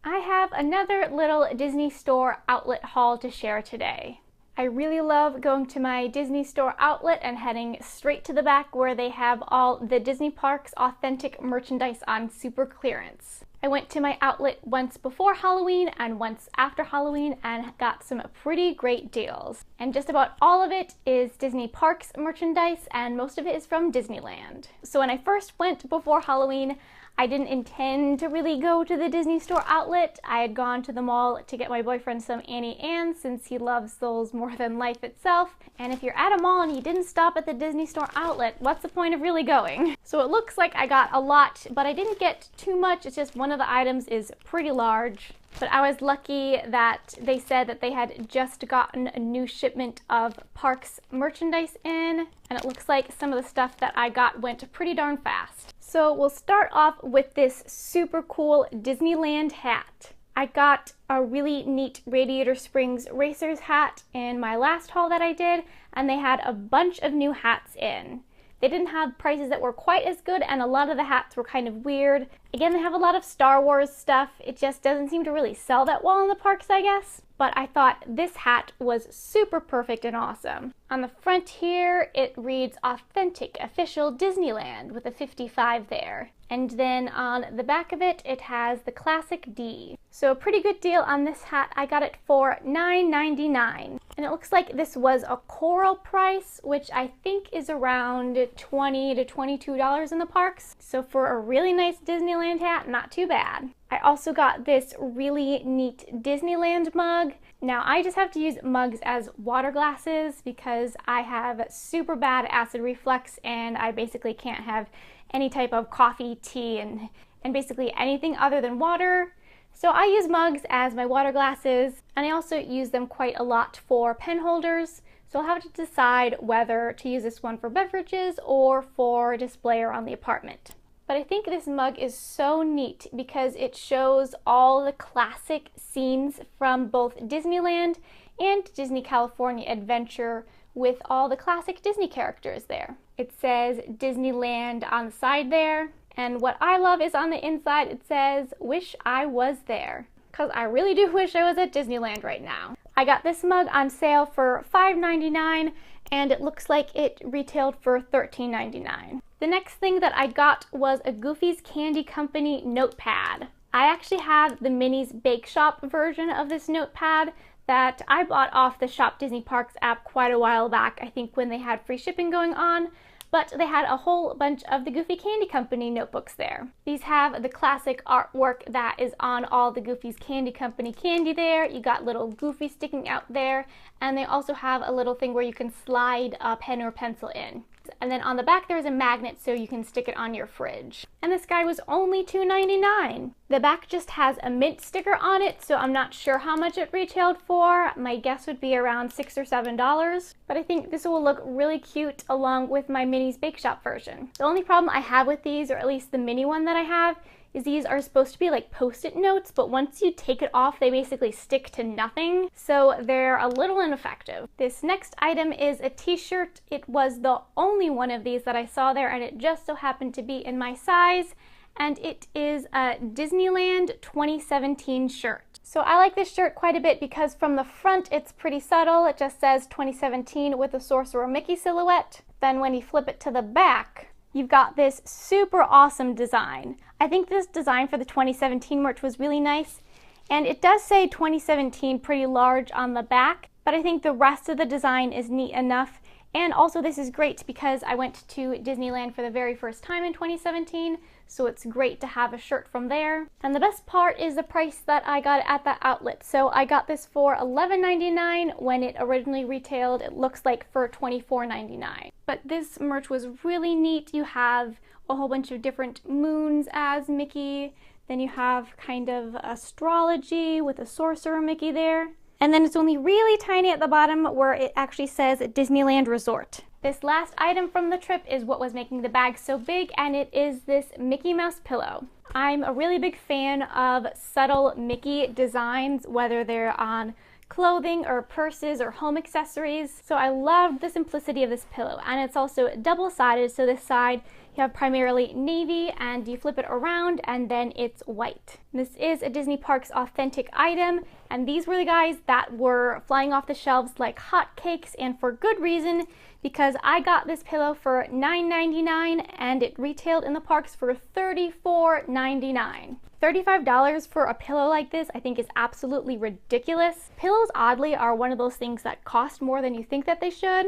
I have another little Disney Store outlet haul to share today. I really love going to my Disney Store outlet and heading straight to the back where they have all the Disney Parks authentic merchandise on super clearance. I went to my outlet once before Halloween and once after Halloween and got some pretty great deals. And just about all of it is Disney Parks merchandise, and most of it is from Disneyland. So when I first went before Halloween, I didn't intend to really go to the Disney Store outlet. I had gone to the mall to get my boyfriend some Annie Ann's since he loves those more than life itself. And if you're at a mall and you didn't stop at the Disney Store outlet, what's the point of really going? So it looks like I got a lot, but I didn't get too much. It's just one of the items is pretty large. But I was lucky that they said that they had just gotten a new shipment of Parks merchandise in, and it looks like some of the stuff that I got went pretty darn fast. So we'll start off with this super cool Disneyland hat. I got a really neat Radiator Springs Racers hat in my last haul that I did, and they had a bunch of new hats in. They didn't have prices that were quite as good, and a lot of the hats were kind of weird. Again, they have a lot of Star Wars stuff. It just doesn't seem to really sell that well in the parks, I guess. But I thought this hat was super perfect and awesome. On the front here, it reads Authentic Official Disneyland with a 55 there. And then on the back of it, it has the Classic D. So a pretty good deal on this hat. I got it for $9.99. And it looks like this was a coral price, which I think is around $20 to $22 in the parks. So for a really nice Disneyland hat, not too bad. I also got this really neat Disneyland mug. Now I just have to use mugs as water glasses because I have super bad acid reflux and I basically can't have any type of coffee, tea, and basically anything other than water. So I use mugs as my water glasses, and I also use them quite a lot for pen holders. So I'll have to decide whether to use this one for beverages or for display around the apartment. But I think this mug is so neat because it shows all the classic scenes from both Disneyland and Disney California Adventure with all the classic Disney characters there. It says Disneyland on the side there, and what I love is on the inside it says, "Wish I was there," because I really do wish I was at Disneyland right now. I got this mug on sale for $5.99, and it looks like it retailed for $13.99. The next thing that I got was a Goofy's Candy Company notepad. I actually have the Minnie's Bake Shop version of this notepad that I bought off the Shop Disney Parks app quite a while back, I think when they had free shipping going on, but they had a whole bunch of the Goofy Candy Company notebooks there. These have the classic artwork that is on all the Goofy's Candy Company candy there. You got little Goofy sticking out there, and they also have a little thing where you can slide a pen or pencil in. And then on the back there's a magnet so you can stick it on your fridge. And this guy was only $2.99. The back just has a mint sticker on it, so I'm not sure how much it retailed for. My guess would be around $6 or $7. But I think this will look really cute along with my Minnie's Bake Shop version. The only problem I have with these, or at least the mini one that I have, is these are supposed to be like post-it notes, but once you take it off, they basically stick to nothing, so they're a little ineffective. This next item is a t-shirt. It was the only one of these that I saw there, and it just so happened to be in my size, and it is a Disneyland 2017 shirt. So I like this shirt quite a bit because from the front it's pretty subtle. It just says 2017 with a Sorcerer Mickey silhouette. Then when you flip it to the back, you've got this super awesome design. I think this design for the 2017 merch was really nice, and it does say 2017 pretty large on the back, but I think the rest of the design is neat enough. And also this is great because I went to Disneyland for the very first time in 2017, so it's great to have a shirt from there. And the best part is the price that I got at that outlet. So I got this for $11.99 when it originally retailed, it looks like, for $24.99. But this merch was really neat. You have a whole bunch of different moons as Mickey, then you have kind of astrology with a Sorcerer Mickey there. And then it's only really tiny at the bottom where it actually says Disneyland Resort. This last item from the trip is what was making the bag so big, and it is this Mickey Mouse pillow. I'm a really big fan of subtle Mickey designs, whether they're on clothing or purses or home accessories. So I loved the simplicity of this pillow, and it's also double-sided, so this side You have primarily navy, and you flip it around and then it's white. This is a Disney Parks authentic item, and these were the guys that were flying off the shelves like hotcakes, and for good reason, because I got this pillow for $9.99 and it retailed in the parks for $34.99. $35 for a pillow like this I think is absolutely ridiculous. Pillows, oddly, are one of those things that cost more than you think that they should.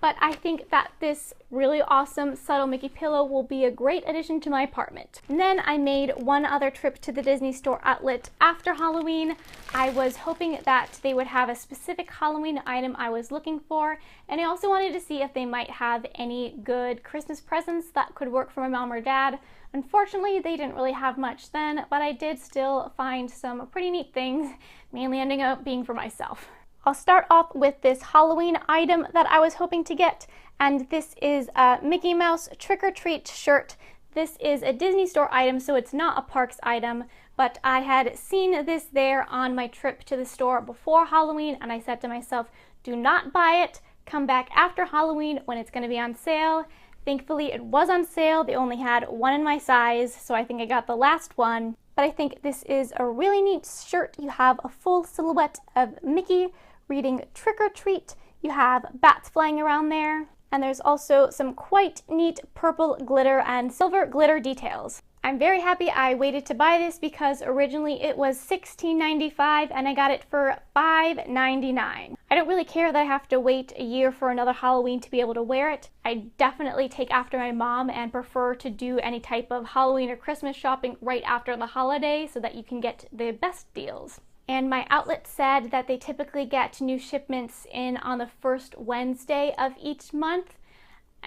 But I think that this really awesome subtle Mickey pillow will be a great addition to my apartment. And then I made one other trip to the Disney Store outlet after Halloween. I was hoping that they would have a specific Halloween item I was looking for, and I also wanted to see if they might have any good Christmas presents that could work for my mom or dad. Unfortunately, they didn't really have much then, but I did still find some pretty neat things, mainly ending up being for myself. I'll start off with this Halloween item that I was hoping to get, and this is a Mickey Mouse Trick or Treat shirt. This is a Disney Store item, so it's not a parks item, but I had seen this there on my trip to the store before Halloween, and I said to myself, do not buy it, come back after Halloween when it's going to be on sale. Thankfully, it was on sale. They only had one in my size, so I think I got the last one. But I think this is a really neat shirt. You have a full silhouette of Mickey reading Trick or Treat. You have bats flying around there, and there's also some quite neat purple glitter and silver glitter details. I'm very happy I waited to buy this because originally it was $16.95 and I got it for $5.99. I don't really care that I have to wait a year for another Halloween to be able to wear it. I definitely take after my mom and prefer to do any type of Halloween or Christmas shopping right after the holiday so that you can get the best deals. And my outlet said that they typically get new shipments in on the first Wednesday of each month.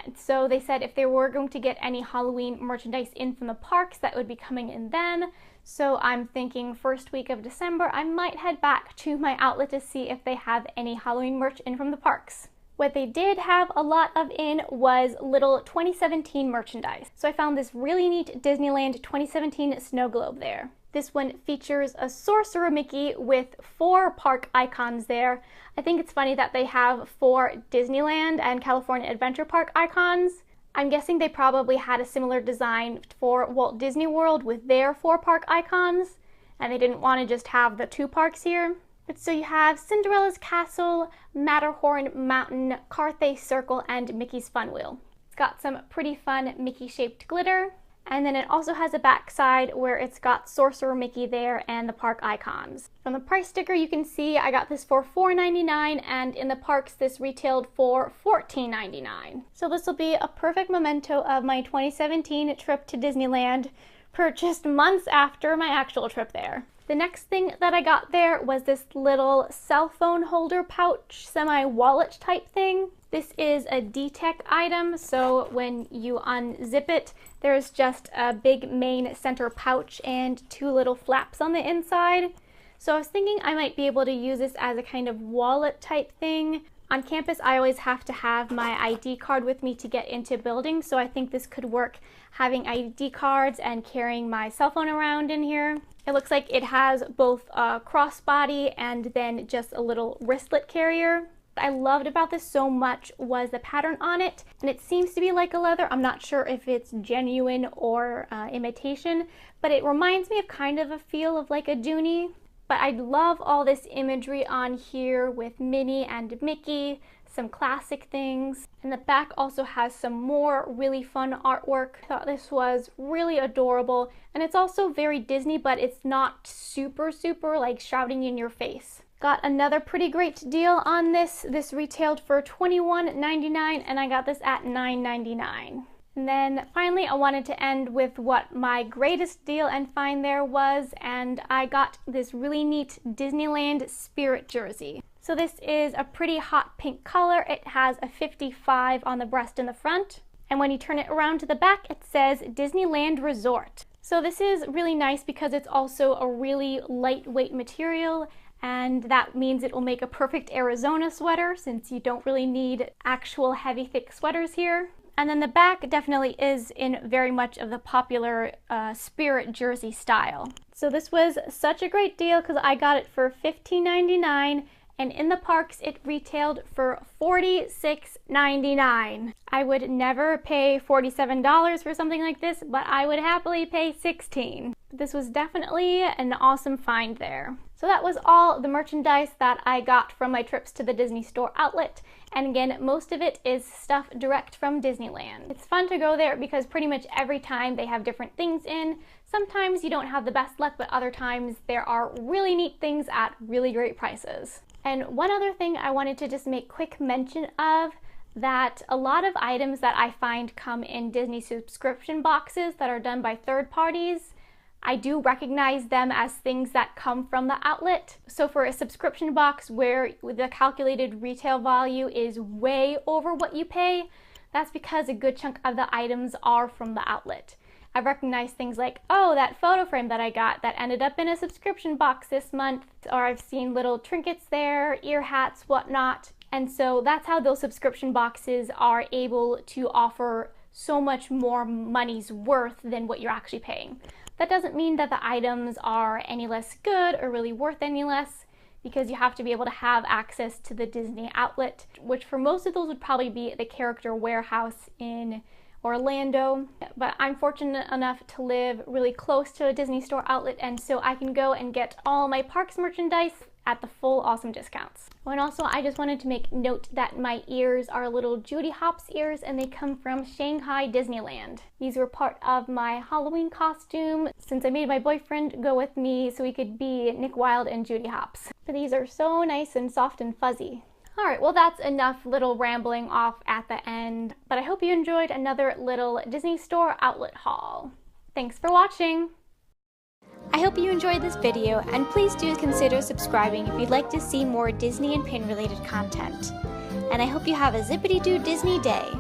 And so they said if they were going to get any Halloween merchandise in from the parks, that would be coming in then. So I'm thinking first week of December, I might head back to my outlet to see if they have any Halloween merch in from the parks. What they did have a lot of in was little 2017 merchandise. So I found this really neat Disneyland 2017 snow globe there. This one features a Sorcerer Mickey with 4 park icons there. I think it's funny that they have 4 Disneyland and California Adventure Park icons. I'm guessing they probably had a similar design for Walt Disney World with their 4 park icons, and they didn't want to just have the 2 parks here. But so you have Cinderella's Castle, Matterhorn Mountain, Carthay Circle, and Mickey's Fun Wheel. It's got some pretty fun Mickey-shaped glitter. And then it also has a back side where it's got Sorcerer Mickey there and the park icons. From the price sticker you can see I got this for $4.99, and in the parks this retailed for $14.99. So this will be a perfect memento of my 2017 trip to Disneyland, purchased months after my actual trip there. The next thing that I got there was this little cell phone holder pouch, semi-wallet type thing. This is a D-Tech item, so when you unzip it, there's just a big main center pouch and 2 little flaps on the inside. So I was thinking I might be able to use this as a kind of wallet type thing. On campus, I always have to have my ID card with me to get into buildings, so I think this could work having ID cards and carrying my cell phone around in here. It looks like it has both a crossbody and then just a little wristlet carrier. What I loved about this so much was the pattern on it, and it seems to be like a leather. I'm not sure if it's genuine or imitation, but it reminds me of kind of a feel of like a Dooney. But I love all this imagery on here with Minnie and Mickey, some classic things. And the back also has some more really fun artwork. I thought this was really adorable. And it's also very Disney, but it's not super like shouting in your face. Got another pretty great deal on this. This retailed for $21.99 and I got this at $9.99. And then finally I wanted to end with what my greatest deal and find there was, and I got this really neat Disneyland Spirit jersey. So this is a pretty hot pink color. It has a 55 on the breast and the front, and when you turn it around to the back it says Disneyland Resort. So this is really nice because it's also a really lightweight material, and that means it will make a perfect Arizona sweater since you don't really need actual heavy thick sweaters here. And then the back definitely is in very much of the popular Spirit jersey style. So this was such a great deal because I got it for $15.99, and in the parks it retailed for $46.99. I would never pay $47 for something like this, but I would happily pay $16. This was definitely an awesome find there. So that was all the merchandise that I got from my trips to the Disney Store outlet. And again, most of it is stuff direct from Disneyland. It's fun to go there because pretty much every time they have different things in. Sometimes you don't have the best luck, but other times there are really neat things at really great prices. And one other thing I wanted to just make quick mention of, that a lot of items that I find come in Disney subscription boxes that are done by third parties, I do recognize them as things that come from the outlet. So for a subscription box where the calculated retail value is way over what you pay, that's because a good chunk of the items are from the outlet. I recognize things like, oh, that photo frame that I got that ended up in a subscription box this month, or I've seen little trinkets there, ear hats, whatnot. And so that's how those subscription boxes are able to offer so much more money's worth than what you're actually paying. That doesn't mean that the items are any less good or really worth any less, because you have to be able to have access to the Disney outlet, which for most of those would probably be the Character Warehouse in Orlando. But I'm fortunate enough to live really close to a Disney Store outlet, and so I can go and get all my parks merchandise at the full awesome discounts. Oh, and also I just wanted to make note that my ears are little Judy Hopps ears, and they come from Shanghai Disneyland. These were part of my Halloween costume since I made my boyfriend go with me so he could be Nick Wilde and Judy Hopps. But these are so nice and soft and fuzzy. Alright, well that's enough little rambling off at the end, but I hope you enjoyed another little Disney Store outlet haul. Thanks for watching! I hope you enjoyed this video, and please do consider subscribing if you'd like to see more Disney and pin related content. And I hope you have a Zip-a-Dee-Doo Disney day!